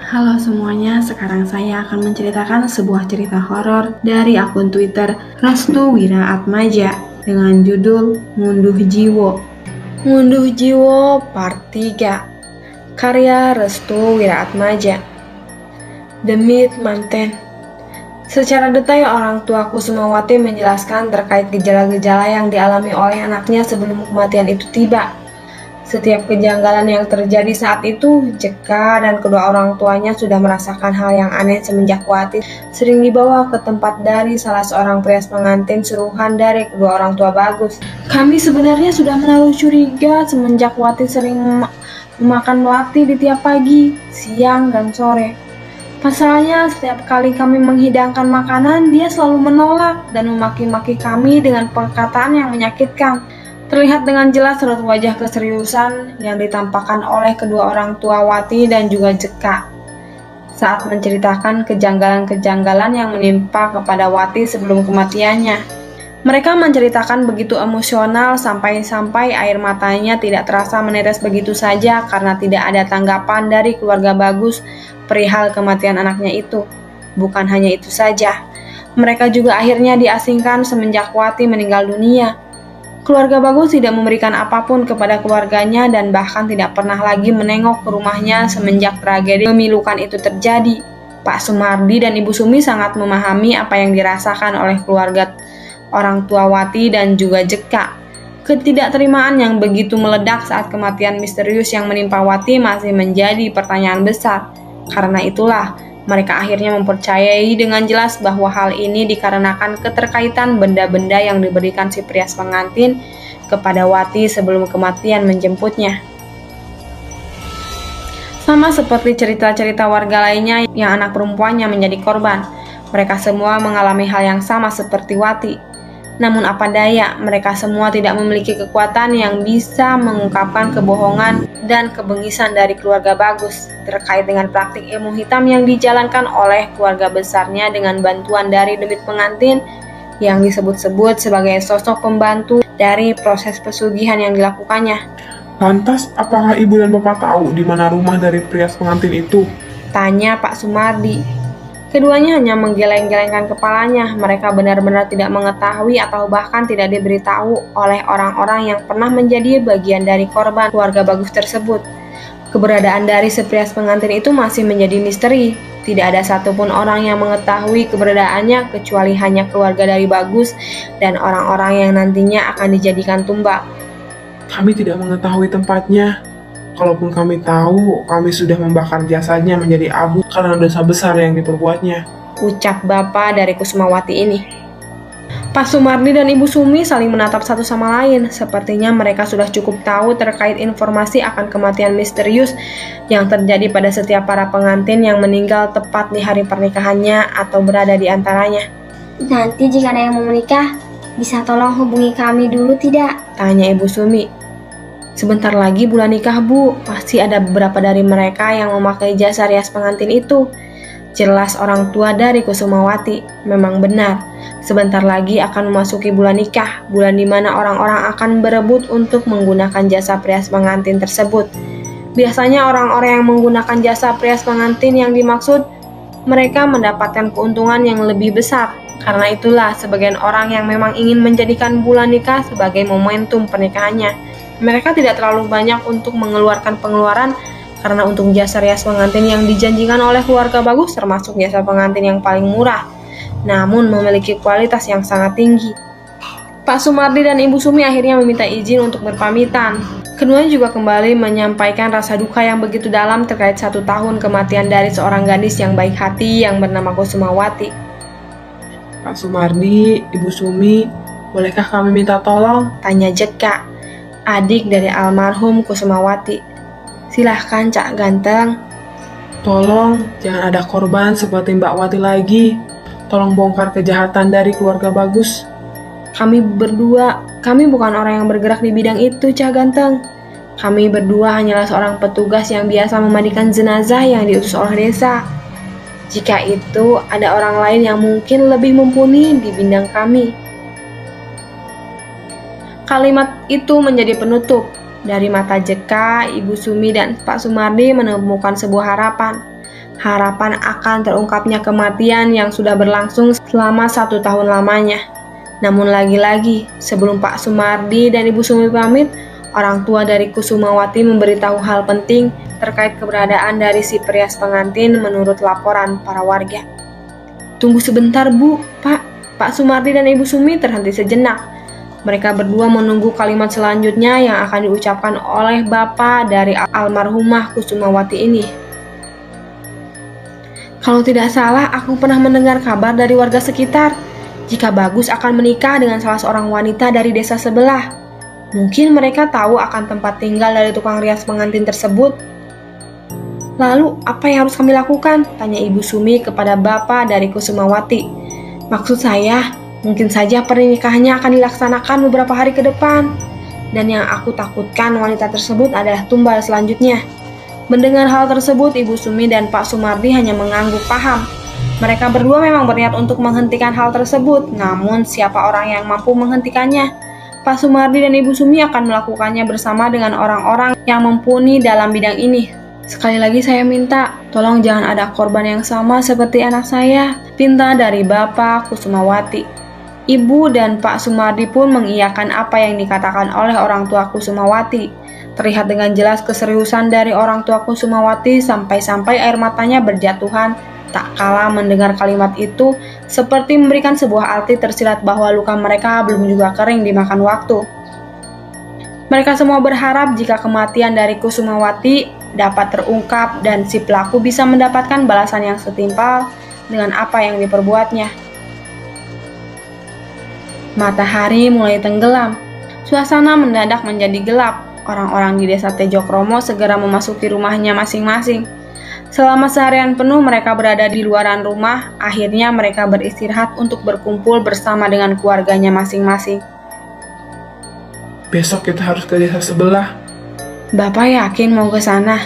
Halo semuanya, sekarang saya akan menceritakan sebuah cerita horor dari akun Twitter Restu Wira Atmaja dengan judul Ngunduh Jiwo. Ngunduh Jiwo Part 3, karya Restu Wira Atmaja. Demi manten. Secara detail orang tua Kusumawati menjelaskan terkait gejala-gejala yang dialami oleh anaknya sebelum kematian itu tiba. Setiap kejanggalan yang terjadi saat itu, Jeka dan kedua orang tuanya sudah merasakan hal yang aneh semenjak Wati sering dibawa ke tempat dari salah seorang prias pengantin suruhan dari kedua orang tua Bagus. Kami sebenarnya sudah menaruh curiga semenjak Wati sering memakan Wati di tiap pagi, siang, dan sore. Pasalnya, setiap kali kami menghidangkan makanan, dia selalu menolak dan memaki-maki kami dengan perkataan yang menyakitkan. Terlihat dengan jelas raut wajah keseriusan yang ditampakkan oleh kedua orang tua Wati dan juga Jeka saat menceritakan kejanggalan-kejanggalan yang menimpa kepada Wati sebelum kematiannya. Mereka menceritakan begitu emosional sampai-sampai air matanya tidak terasa menetes begitu saja karena tidak ada tanggapan dari keluarga Bagus perihal kematian anaknya itu. Bukan hanya itu saja, mereka juga akhirnya diasingkan semenjak Wati meninggal dunia. Keluarga Bagus tidak memberikan apapun kepada keluarganya dan bahkan tidak pernah lagi menengok ke rumahnya semenjak tragedi memilukan itu terjadi. Pak Sumardi dan Ibu Sumi sangat memahami apa yang dirasakan oleh keluarga orang tua Wati dan juga Jeka. Ketidakterimaan yang begitu meledak saat kematian misterius yang menimpa Wati masih menjadi pertanyaan besar. Karena itulah, mereka akhirnya mempercayai dengan jelas bahwa hal ini dikarenakan keterkaitan benda-benda yang diberikan si prias pengantin kepada Wati sebelum kematian menjemputnya. Sama seperti cerita-cerita warga lainnya yang anak perempuannya menjadi korban, mereka semua mengalami hal yang sama seperti Wati. Namun apa daya, mereka semua tidak memiliki kekuatan yang bisa mengungkapkan kebohongan dan kebengisan dari keluarga Bagus terkait dengan praktik ilmu hitam yang dijalankan oleh keluarga besarnya dengan bantuan dari demit pengantin yang disebut-sebut sebagai sosok pembantu dari proses pesugihan yang dilakukannya. Lantas, apakah ibu dan bapak tahu di mana rumah dari prias pengantin itu? Tanya Pak Sumardi. Keduanya hanya menggeleng-gelengkan kepalanya. Mereka benar-benar tidak mengetahui atau bahkan tidak diberitahu oleh orang-orang yang pernah menjadi bagian dari korban keluarga Bagus tersebut. Keberadaan dari seprias pengantin itu masih menjadi misteri. Tidak ada satupun orang yang mengetahui keberadaannya kecuali hanya keluarga dari Bagus dan orang-orang yang nantinya akan dijadikan tumbal. Kami tidak mengetahui tempatnya. Kalaupun kami tahu, kami sudah membakar jasadnya menjadi abu karena dosa besar yang diperbuatnya. Ucap Bapak dari Kusumawati ini. Pak Sumardi dan Ibu Sumi saling menatap satu sama lain. Sepertinya mereka sudah cukup tahu terkait informasi akan kematian misterius yang terjadi pada setiap para pengantin yang meninggal tepat di hari pernikahannya atau berada di antaranya. Nanti jika ada yang mau menikah, bisa tolong hubungi kami dulu tidak? Tanya Ibu Sumi. Sebentar lagi bulan nikah, Bu. Pasti ada beberapa dari mereka yang memakai jasa rias pengantin itu. Jelas orang tua dari Kusumawati. Memang benar. Sebentar lagi akan memasuki bulan nikah, bulan di mana orang-orang akan berebut untuk menggunakan jasa prias pengantin tersebut. Biasanya orang-orang yang menggunakan jasa prias pengantin yang dimaksud, mereka mendapatkan keuntungan yang lebih besar. Karena itulah sebagian orang yang memang ingin menjadikan bulan nikah sebagai momentum pernikahannya. Mereka tidak terlalu banyak untuk mengeluarkan pengeluaran karena untuk jasa rias pengantin yang dijanjikan oleh keluarga Bagus termasuk jasa pengantin yang paling murah, namun memiliki kualitas yang sangat tinggi. Pak Sumardi dan Ibu Sumi akhirnya meminta izin untuk berpamitan. Keduanya juga kembali menyampaikan rasa duka yang begitu dalam terkait 1 tahun kematian dari seorang gadis yang baik hati yang bernama Kusumawati. Pak Sumardi, Ibu Sumi, bolehkah kami minta tolong? Tanya Jeka, adik dari almarhum Kusumawati. Silahkan Cak Ganteng. Tolong, jangan ada korban seperti Mbak Wati lagi. Tolong bongkar kejahatan dari keluarga Bagus. Kami bukan orang yang bergerak di bidang itu, Cak Ganteng. Kami berdua hanyalah seorang petugas yang biasa memandikan jenazah yang diutus oleh desa. Jika itu ada orang lain yang mungkin lebih mumpuni di bidang kami. Kalimat itu menjadi penutup. Dari mata Jeka, Ibu Sumi dan Pak Sumardi menemukan sebuah harapan. harapan akan terungkapnya kematian yang sudah berlangsung selama 1 tahun lamanya. Namun lagi-lagi, sebelum Pak Sumardi dan Ibu Sumi pamit, orang tua dari Kusumawati memberitahu hal penting terkait keberadaan dari si perias pengantin menurut laporan para warga. "Tunggu sebentar, Bu, Pak." Pak Sumardi dan Ibu Sumi terhenti sejenak. Mereka berdua menunggu kalimat selanjutnya yang akan diucapkan oleh bapak dari almarhumah Kusumawati ini. "Kalau tidak salah, aku pernah mendengar kabar dari warga sekitar jika Bagus akan menikah dengan salah seorang wanita dari desa sebelah. Mungkin mereka tahu akan tempat tinggal dari tukang rias pengantin tersebut." "Lalu, apa yang harus kami lakukan?" tanya Ibu Sumi kepada bapak dari Kusumawati. "Maksud saya, mungkin saja pernikahannya akan dilaksanakan beberapa hari ke depan. Dan yang aku takutkan wanita tersebut adalah tumbal selanjutnya." Mendengar hal tersebut, Ibu Sumi dan Pak Sumardi hanya mengangguk paham. Mereka berdua memang berniat untuk menghentikan hal tersebut, namun siapa orang yang mampu menghentikannya? Pak Sumardi dan Ibu Sumi akan melakukannya bersama dengan orang-orang yang mumpuni dalam bidang ini. "Sekali lagi saya minta, tolong jangan ada korban yang sama seperti anak saya," pinta dari Bapak Kusumawati. Ibu dan Pak Sumardi pun mengiyakan apa yang dikatakan oleh orang tua Kusumawati. Terlihat dengan jelas keseriusan dari orang tua Kusumawati sampai-sampai air matanya berjatuhan tak kala mendengar kalimat itu, seperti memberikan sebuah arti tersirat bahwa luka mereka belum juga kering dimakan waktu. Mereka semua berharap jika kematian dari Kusumawati dapat terungkap dan si pelaku bisa mendapatkan balasan yang setimpal dengan apa yang diperbuatnya. Matahari mulai tenggelam. Suasana mendadak menjadi gelap. Orang-orang di desa Tejokromo segera memasuki rumahnya masing-masing. Selama seharian penuh mereka berada di luaran rumah, akhirnya mereka beristirahat untuk berkumpul bersama dengan keluarganya masing-masing. "Besok kita harus ke desa sebelah. "Bapak yakin mau ke sana?"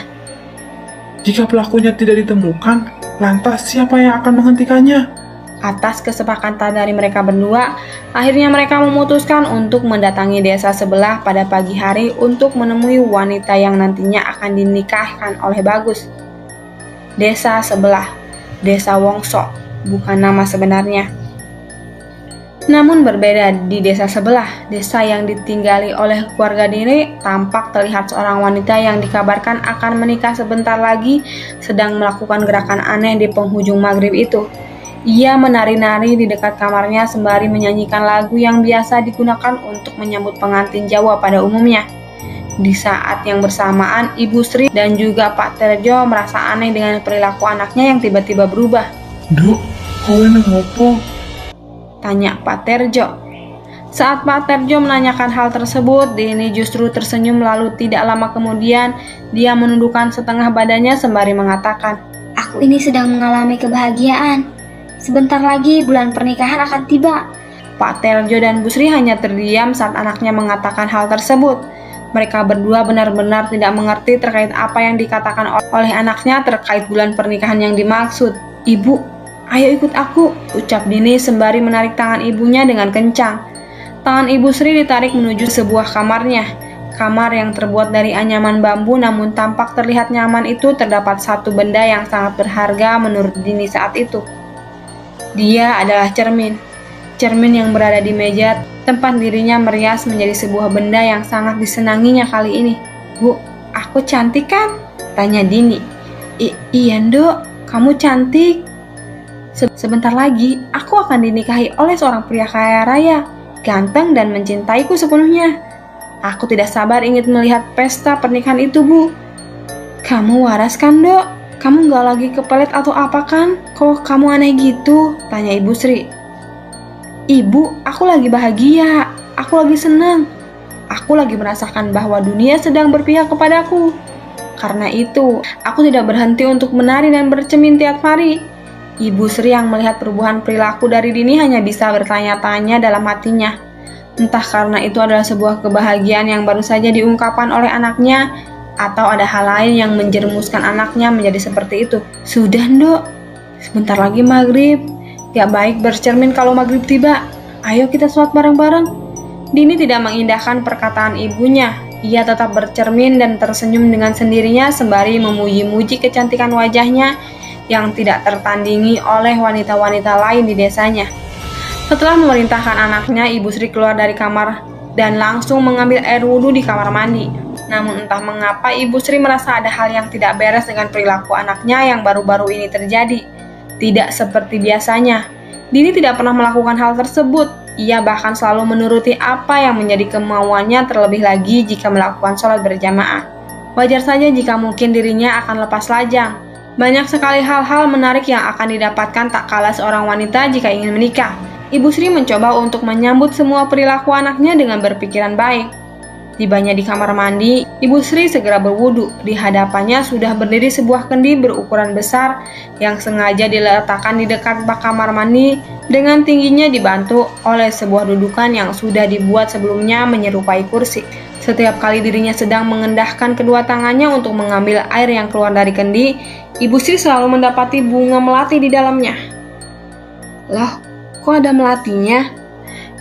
Jika pelakunya tidak ditemukan, lantas siapa yang akan menghentikannya?" Atas kesepakatan dari mereka berdua, akhirnya mereka memutuskan untuk mendatangi desa sebelah pada pagi hari untuk menemui wanita yang nantinya akan dinikahkan oleh Bagus. Desa sebelah, Desa Wongso, bukan nama sebenarnya. Namun berbeda di desa sebelah, desa yang ditinggali oleh keluarga Dini, tampak terlihat seorang wanita yang dikabarkan akan menikah sebentar lagi sedang melakukan gerakan aneh di penghujung maghrib itu. Ia menari-nari di dekat kamarnya sembari menyanyikan lagu yang biasa digunakan untuk menyambut pengantin Jawa pada umumnya. Di saat yang bersamaan, Ibu Sri dan juga Pak Terjo merasa aneh dengan perilaku anaknya yang tiba-tiba berubah. "Duk, kowe nang opo?" tanya Pak Terjo. Saat Pak Terjo menanyakan hal tersebut, Dini justru tersenyum lalu tidak lama kemudian dia menundukkan setengah badannya sembari mengatakan, Aku ini sedang mengalami kebahagiaan. Sebentar lagi bulan pernikahan akan tiba. Pak Terjo dan Bu Sri hanya terdiam saat anaknya mengatakan hal tersebut. Mereka berdua benar-benar tidak mengerti terkait apa yang dikatakan oleh anaknya terkait bulan pernikahan yang dimaksud. "Ibu, ayo ikut aku," ucap Dini sembari menarik tangan ibunya dengan kencang. Tangan Ibu Sri ditarik menuju sebuah kamarnya. Kamar yang terbuat dari anyaman bambu namun tampak terlihat nyaman itu terdapat satu benda yang sangat berharga menurut Dini saat itu. Dia adalah cermin. Cermin yang berada di meja tempat dirinya merias menjadi sebuah benda yang sangat disenanginya kali ini. "Bu, aku cantik kan?" tanya Dini. Iya Nduk, kamu cantik. Sebentar lagi aku akan dinikahi oleh seorang pria kaya raya, ganteng dan mencintaiku sepenuhnya. Aku tidak sabar ingin melihat pesta pernikahan itu, Bu." "Kamu waras kan, Dok? Kamu gak lagi kepelet atau apa kan? Kok kamu aneh gitu?" tanya Ibu Sri. "Ibu, aku lagi bahagia. Aku lagi senang. Aku lagi merasakan bahwa dunia sedang berpihak kepadaku. Karena itu, aku tidak berhenti untuk menari dan bercermin tiap hari." Ibu Sri yang melihat perubahan perilaku dari Dini hanya bisa bertanya-tanya dalam hatinya. Entah karena itu adalah sebuah kebahagiaan yang baru saja diungkapkan oleh anaknya, atau ada hal lain yang menjerumuskan anaknya menjadi seperti itu. "Sudah, Nduk. Sebentar lagi maghrib. Gak baik bercermin kalau maghrib tiba. Ayo kita sholat bareng-bareng." Dini tidak mengindahkan perkataan ibunya. Ia tetap bercermin dan tersenyum dengan sendirinya sembari memuji-muji kecantikan wajahnya yang tidak tertandingi oleh wanita-wanita lain di desanya. Setelah memerintahkan anaknya, Ibu Sri keluar dari kamar dan langsung mengambil air wudhu di kamar mandi. Namun entah mengapa Ibu Sri merasa ada hal yang tidak beres dengan perilaku anaknya yang baru-baru ini terjadi. Tidak seperti biasanya. Dini tidak pernah melakukan hal tersebut. Ia bahkan selalu menuruti apa yang menjadi kemauannya, terlebih lagi jika melakukan sholat berjamaah. Wajar saja jika mungkin dirinya akan lepas lajang. Banyak sekali hal-hal menarik yang akan didapatkan tak kalah seorang wanita jika ingin menikah. Ibu Sri mencoba untuk menyambut semua perilaku anaknya dengan berpikiran baik. Tibanya di kamar mandi, Ibu Sri segera berwudu. Di hadapannya sudah berdiri sebuah kendi berukuran besar yang sengaja diletakkan di dekat bak kamar mandi dengan tingginya dibantu oleh sebuah dudukan yang sudah dibuat sebelumnya menyerupai kursi. Setiap kali dirinya sedang mengendahkan kedua tangannya untuk mengambil air yang keluar dari kendi, Ibu Sri selalu mendapati bunga melati di dalamnya. Loh, kok ada melatinya?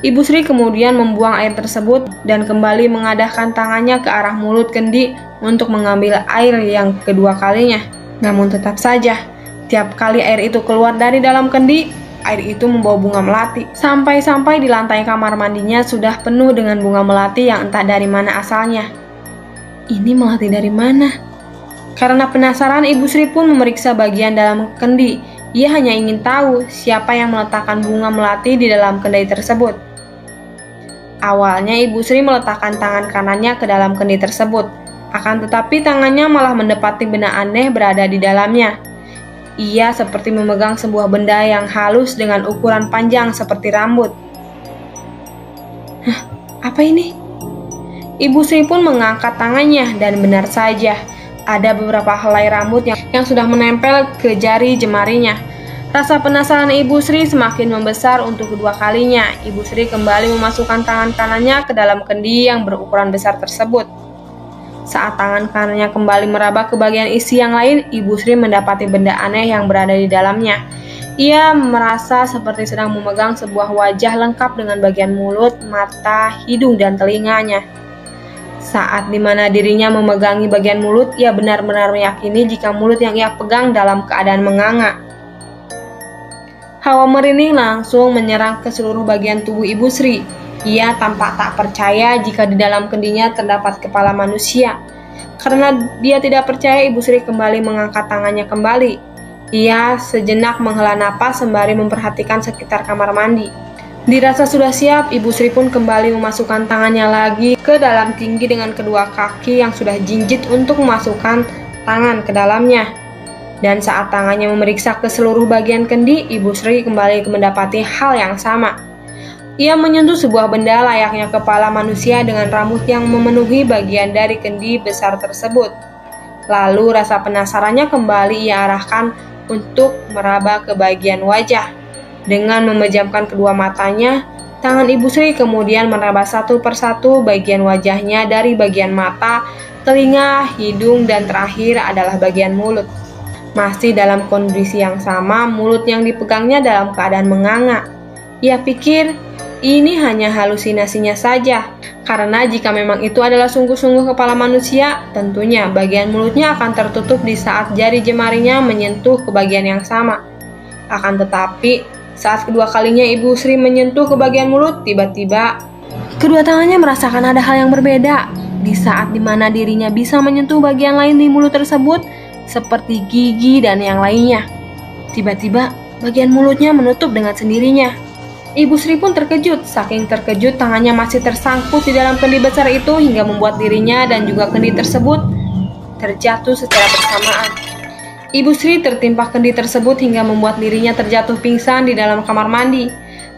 Ibu Sri kemudian membuang air tersebut dan kembali mengadahkan tangannya ke arah mulut kendi untuk mengambil air yang kedua kalinya. Namun tetap saja, tiap kali air itu keluar dari dalam kendi, air itu membawa bunga melati. Sampai-sampai di lantai kamar mandinya sudah penuh dengan bunga melati yang entah dari mana asalnya. Ini melati dari mana? Karena penasaran, Ibu Sri pun memeriksa bagian dalam kendi. Ia hanya ingin tahu siapa yang meletakkan bunga melati di dalam kendi tersebut. Awalnya Ibu Sri meletakkan tangan kanannya ke dalam kendi tersebut. Akan tetapi tangannya malah mendapati benda aneh berada di dalamnya. Ia seperti memegang sebuah benda yang halus dengan ukuran panjang seperti rambut. Hah, apa ini? Ibu Sri pun mengangkat tangannya dan benar saja, ada beberapa helai rambut yang sudah menempel ke jari jemarinya. Rasa penasaran Ibu Sri semakin membesar untuk kedua kalinya. Ibu Sri kembali memasukkan tangan kanannya ke dalam kendi yang berukuran besar tersebut. Saat tangan kanannya kembali meraba ke bagian isi yang lain, Ibu Sri mendapati benda aneh yang berada di dalamnya. Ia merasa seperti sedang memegang sebuah wajah lengkap dengan bagian mulut, mata, hidung, dan telinganya. Saat dimana dirinya memegangi bagian mulut, ia benar-benar meyakini jika mulut yang ia pegang dalam keadaan menganga. Hawa merinding langsung menyerang ke seluruh bagian tubuh Ibu Sri. Ia tampak tak percaya jika di dalam kendinya terdapat kepala manusia. Karena dia tidak percaya, Ibu Sri kembali mengangkat tangannya kembali. Ia sejenak menghela napas sembari memperhatikan sekitar kamar mandi. Dirasa sudah siap, Ibu Sri pun kembali memasukkan tangannya lagi ke dalam tinggi dengan kedua kaki yang sudah jinjit untuk memasukkan tangan ke dalamnya. Dan saat tangannya memeriksa ke seluruh bagian kendi, Ibu Sri kembali mendapati hal yang sama. Ia menyentuh sebuah benda layaknya kepala manusia dengan rambut yang memenuhi bagian dari kendi besar tersebut. Lalu rasa penasarannya kembali ia arahkan untuk meraba ke bagian wajah. Dengan memejamkan kedua matanya, tangan Ibu Sri kemudian meraba satu persatu bagian wajahnya dari bagian mata, telinga, hidung, dan terakhir adalah bagian mulut. Masih dalam kondisi yang sama, mulut yang dipegangnya dalam keadaan menganga. Ia pikir ini hanya halusinasinya saja, karena jika memang itu adalah sungguh-sungguh kepala manusia, tentunya bagian mulutnya akan tertutup di saat jari jemarinya menyentuh ke bagian yang sama. Akan tetapi, saat kedua kalinya Ibu Sri menyentuh ke bagian mulut, tiba-tiba kedua tangannya merasakan ada hal yang berbeda. Di saat dimana dirinya bisa menyentuh bagian lain di mulut tersebut, seperti gigi dan yang lainnya. Tiba-tiba, bagian mulutnya menutup dengan sendirinya. Ibu Sri pun terkejut, saking terkejut tangannya masih tersangkut di dalam kendi besar itu hingga membuat dirinya dan juga kendi tersebut terjatuh secara bersamaan. Ibu Sri tertimpa kendi tersebut hingga membuat dirinya terjatuh pingsan di dalam kamar mandi.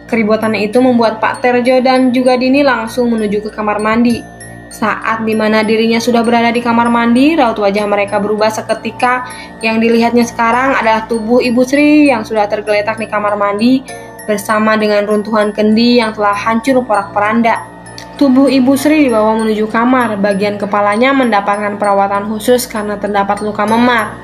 Keributannya itu membuat Pak Terjo dan juga Dini langsung menuju ke kamar mandi. Saat dimana dirinya sudah berada di kamar mandi, raut wajah mereka berubah seketika. Yang dilihatnya sekarang adalah tubuh Ibu Sri yang sudah tergeletak di kamar mandi bersama dengan runtuhan kendi yang telah hancur porak-poranda. Tubuh Ibu Sri dibawa menuju kamar, bagian kepalanya mendapatkan perawatan khusus karena terdapat luka memar.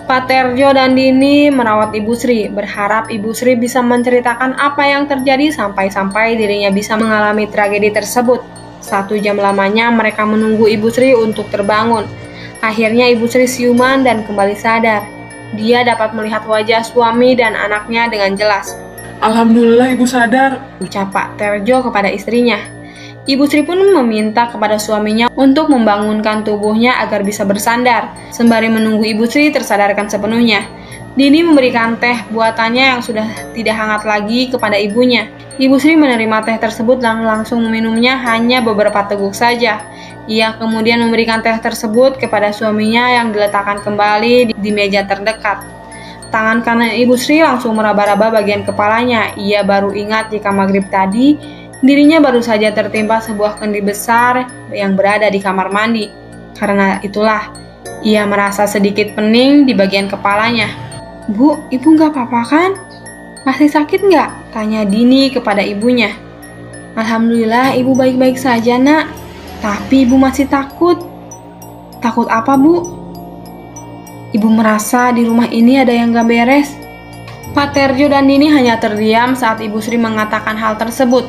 Pak Terjo dan Dini merawat Ibu Sri, berharap Ibu Sri bisa menceritakan apa yang terjadi sampai-sampai dirinya bisa mengalami tragedi tersebut. 1 jam lamanya mereka menunggu Ibu Sri untuk terbangun. Akhirnya Ibu Sri siuman dan kembali sadar. dia dapat melihat wajah suami dan anaknya dengan jelas. Alhamdulillah ibu sadar, Ucap Pak Terjo kepada istrinya. Ibu Sri pun meminta kepada suaminya untuk membangunkan tubuhnya agar bisa bersandar, sembari menunggu Ibu Sri tersadarkan sepenuhnya. Dini memberikan teh buatannya yang sudah tidak hangat lagi kepada ibunya. Ibu Sri menerima teh tersebut dan langsung meminumnya hanya beberapa teguk saja. Ia kemudian memberikan teh tersebut kepada suaminya yang diletakkan kembali di meja terdekat. Tangan kanan Ibu Sri langsung meraba-raba bagian kepalanya. Ia baru ingat jika maghrib tadi, dirinya baru saja tertimpa sebuah kendi besar yang berada di kamar mandi. Karena itulah, ia merasa sedikit pening di bagian kepalanya. "Bu, ibu nggak apa-apa kan? Masih sakit nggak?" tanya Dini kepada ibunya. "Alhamdulillah ibu baik-baik saja nak, tapi ibu masih takut." "Takut apa bu?" "Ibu merasa di rumah ini ada yang gak beres." Pak Terjo dan Dini hanya terdiam saat Ibu Sri mengatakan hal tersebut.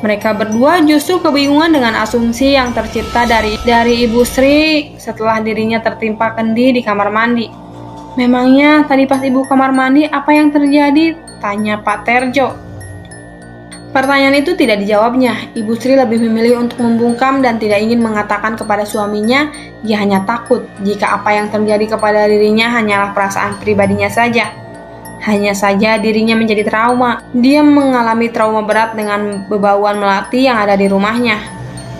Mereka berdua justru kebingungan dengan asumsi yang tercipta dari Ibu Sri setelah dirinya tertimpa kendi di kamar mandi. "Memangnya tadi pas ibu kamar mandi apa yang terjadi?" tanya Pak Terjo. Pertanyaan itu tidak dijawabnya. Ibu Sri lebih memilih untuk membungkam dan tidak ingin mengatakan kepada suaminya. Dia hanya takut jika apa yang terjadi kepada dirinya hanyalah perasaan pribadinya saja. Hanya saja dirinya menjadi trauma. Dia mengalami trauma berat dengan bebauan melati yang ada di rumahnya.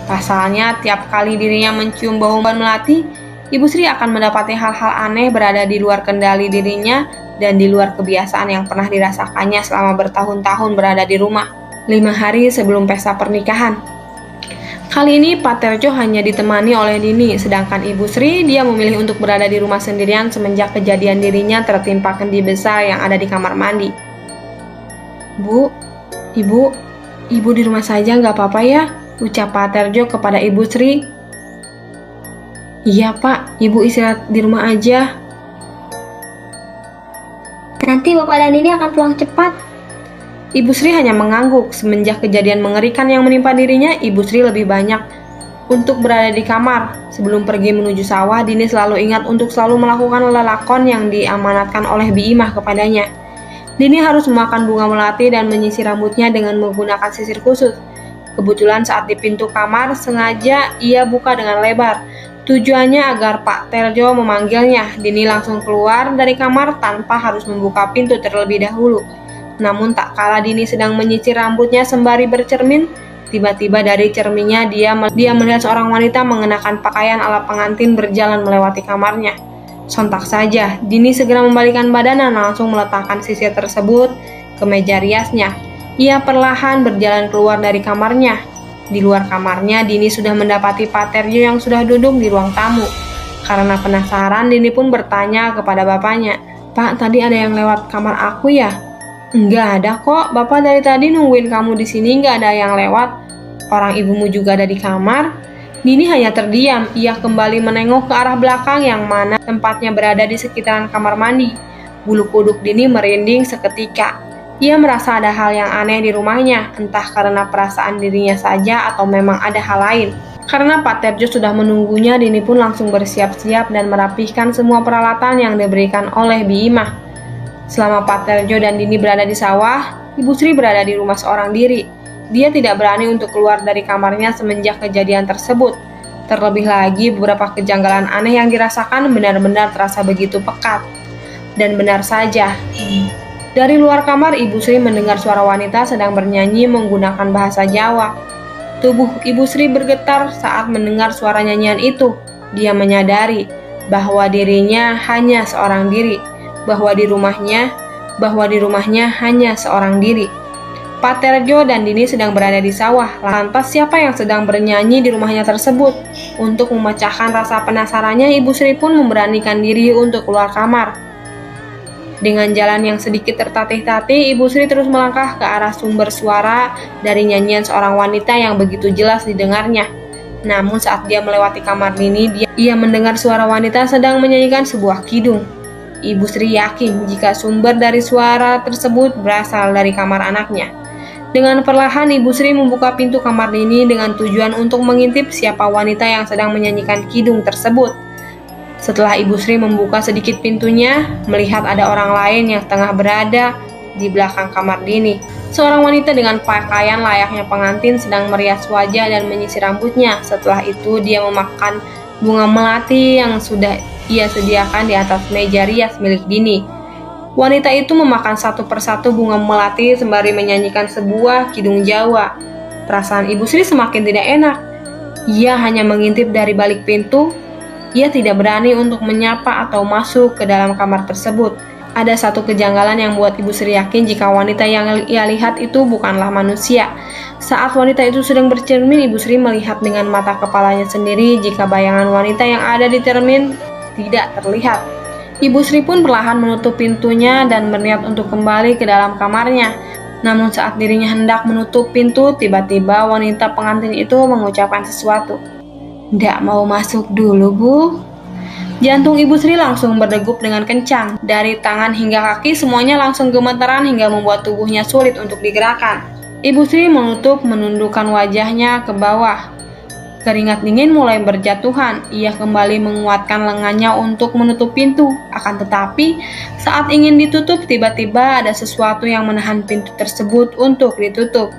Pasalnya, tiap kali dirinya mencium bau melati, Ibu Sri akan mendapati hal-hal aneh berada di luar kendali dirinya dan di luar kebiasaan yang pernah dirasakannya selama bertahun-tahun berada di rumah. 5 hari sebelum pesta pernikahan. Kali ini Pak Terjo hanya ditemani oleh Dini, sedangkan Ibu Sri dia memilih untuk berada di rumah sendirian semenjak kejadian dirinya tertimpa kendi besar yang ada di kamar mandi. "Bu, ibu di rumah saja nggak apa-apa ya?" ucap Pak Terjo kepada Ibu Sri. "Iya Pak, ibu istirahat di rumah aja." Nanti Bapak dan Dini akan pulang cepat. Ibu Sri hanya mengangguk. Semenjak kejadian mengerikan yang menimpa dirinya, Ibu Sri lebih banyak untuk berada di kamar. Sebelum pergi menuju sawah, Dini selalu ingat untuk selalu melakukan lelakon yang diamanatkan oleh Bi Imah kepadanya. Dini harus memakan bunga melati dan menyisir rambutnya dengan menggunakan sisir khusus. Kebetulan saat di pintu kamar, sengaja ia buka dengan lebar. Tujuannya agar Pak Terjo memanggilnya. Dini langsung keluar dari kamar tanpa harus membuka pintu terlebih dahulu. Namun tak kala Dini sedang menyisir rambutnya sembari bercermin, tiba-tiba dari cerminnya dia melihat seorang wanita mengenakan pakaian ala pengantin berjalan melewati kamarnya. Sontak saja, Dini segera membalikkan badan dan langsung meletakkan sisir tersebut ke meja riasnya. Ia perlahan berjalan keluar dari kamarnya. Di luar kamarnya, Dini sudah mendapati Pak Terjo yang sudah duduk di ruang tamu. Karena penasaran, Dini pun bertanya kepada bapaknya, "Pak, tadi ada yang lewat kamar aku ya?" "Nggak ada kok, Bapak dari tadi nungguin kamu di sini nggak ada yang lewat. Orang ibumu juga ada di kamar." Dini hanya terdiam. Ia kembali menengok ke arah belakang yang mana tempatnya berada di sekitaran kamar mandi. Bulu kuduk Dini merinding seketika. Ia merasa ada hal yang aneh di rumahnya, entah karena perasaan dirinya saja atau memang ada hal lain. Karena Pak Terjo sudah menunggunya, Dini pun langsung bersiap-siap dan merapihkan semua peralatan yang diberikan oleh Bi Imah. Selama Pak Terjo dan Dini berada di sawah, Ibu Sri berada di rumah seorang diri. Dia tidak berani untuk keluar dari kamarnya semenjak kejadian tersebut. Terlebih lagi, beberapa kejanggalan aneh yang dirasakan benar-benar terasa begitu pekat. Dan benar saja, dari luar kamar Ibu Sri mendengar suara wanita sedang bernyanyi menggunakan bahasa Jawa. Tubuh Ibu Sri bergetar saat mendengar suara nyanyian itu. Dia menyadari bahwa dirinya hanya seorang diri. Bahwa di rumahnya hanya seorang diri. Pak Terjo dan Dini sedang berada di sawah. Lantas siapa yang sedang bernyanyi di rumahnya tersebut? Untuk memecahkan rasa penasarannya, Ibu Sri pun memberanikan diri untuk keluar kamar. Dengan jalan yang sedikit tertatih-tatih, Ibu Sri terus melangkah ke arah sumber suara dari nyanyian seorang wanita yang begitu jelas didengarnya. Namun saat dia melewati kamar Dini, ia mendengar suara wanita sedang menyanyikan sebuah kidung. Ibu Sri yakin jika sumber dari suara tersebut berasal dari kamar anaknya. Dengan perlahan Ibu Sri membuka pintu kamar Dini dengan tujuan untuk mengintip siapa wanita yang sedang menyanyikan kidung tersebut. Setelah Ibu Sri membuka sedikit pintunya, melihat ada orang lain yang tengah berada di belakang kamar Dini. Seorang wanita dengan pakaian layaknya pengantin sedang merias wajah dan menyisir rambutnya. Setelah itu dia memakan bunga melati yang sudah ia sediakan di atas meja rias milik Dini. Wanita itu memakan satu persatu bunga melati sembari menyanyikan sebuah kidung Jawa. Perasaan Ibu Sri semakin tidak enak. Ia hanya mengintip dari balik pintu. Ia tidak berani untuk menyapa atau masuk ke dalam kamar tersebut. Ada satu kejanggalan yang membuat Ibu Sri yakin jika wanita yang ia lihat itu bukanlah manusia. Saat wanita itu sedang bercermin, Ibu Sri melihat dengan mata kepalanya sendiri jika bayangan wanita yang ada di cermin tidak terlihat. Ibu Sri pun perlahan menutup pintunya dan berniat untuk kembali ke dalam kamarnya. Namun saat dirinya hendak menutup pintu, tiba-tiba wanita pengantin itu mengucapkan sesuatu. "Ndak mau masuk dulu, Bu?" Jantung Ibu Sri langsung berdegup dengan kencang. Dari tangan hingga kaki semuanya langsung gemetaran hingga membuat tubuhnya sulit untuk digerakkan. Ibu Sri menundukkan wajahnya ke bawah. Keringat dingin mulai berjatuhan. Ia kembali menguatkan lengannya untuk menutup pintu. Akan tetapi, saat ingin ditutup, tiba-tiba ada sesuatu yang menahan pintu tersebut untuk ditutup.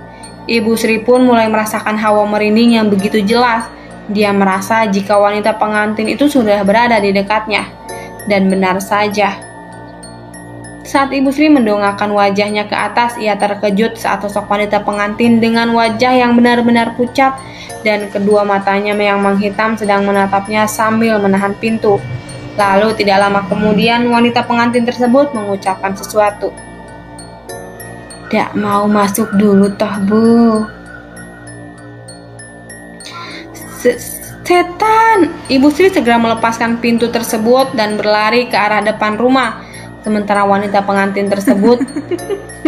Ibu Sri pun mulai merasakan hawa merinding yang begitu jelas. Dia merasa jika wanita pengantin itu sudah berada di dekatnya. Dan benar saja. Saat Ibu Sri mendongakkan wajahnya ke atas, ia terkejut saat sosok wanita pengantin dengan wajah yang benar-benar pucat dan kedua matanya yang menghitam sedang menatapnya sambil menahan pintu. Lalu tidak lama kemudian wanita pengantin tersebut mengucapkan sesuatu. "Ndak mau masuk dulu toh, Bu?" Setan! Ibu Sri segera melepaskan pintu tersebut dan berlari ke arah depan rumah. Sementara wanita pengantin tersebut,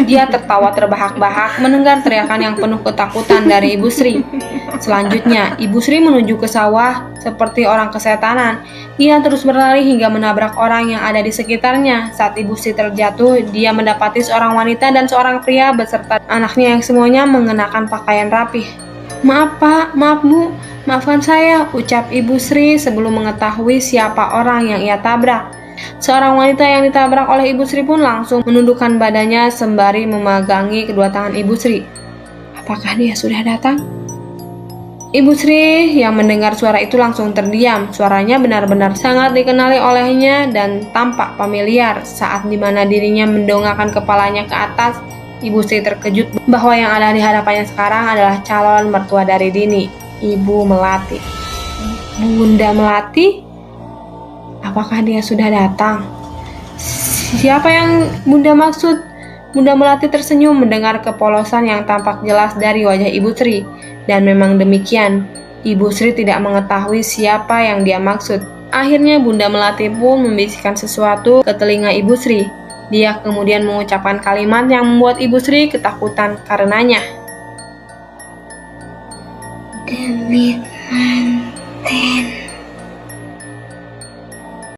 dia tertawa terbahak-bahak mendengar teriakan yang penuh ketakutan dari Ibu Sri. Selanjutnya, Ibu Sri menuju ke sawah seperti orang kesetanan. Ia terus berlari hingga menabrak orang yang ada di sekitarnya. Saat Ibu Sri terjatuh, dia mendapati seorang wanita dan seorang pria beserta anaknya yang semuanya mengenakan pakaian rapih. "Maaf Pak, maaf Bu, maafkan saya," ucap Ibu Sri sebelum mengetahui siapa orang yang ia tabrak. Seorang wanita yang ditabrak oleh Ibu Sri pun langsung menundukkan badannya sembari memegangi kedua tangan Ibu Sri. Apakah dia sudah datang? Ibu Sri yang mendengar suara itu langsung terdiam. Suaranya benar-benar sangat dikenali olehnya dan tampak familiar. Saat dimana dirinya mendongakkan kepalanya ke atas, Ibu Sri terkejut bahwa yang ada di hadapannya sekarang adalah calon mertua dari Dini, Ibu Melati. Bunda Melati? Apakah dia sudah datang? Siapa yang Bunda maksud? Bunda Melati tersenyum mendengar kepolosan yang tampak jelas dari wajah Ibu Sri. Dan memang demikian, Ibu Sri tidak mengetahui siapa yang dia maksud. Akhirnya Bunda Melati pun membisikkan sesuatu ke telinga Ibu Sri. Dia kemudian mengucapkan kalimat yang membuat Ibu Sri ketakutan karenanya. "Demi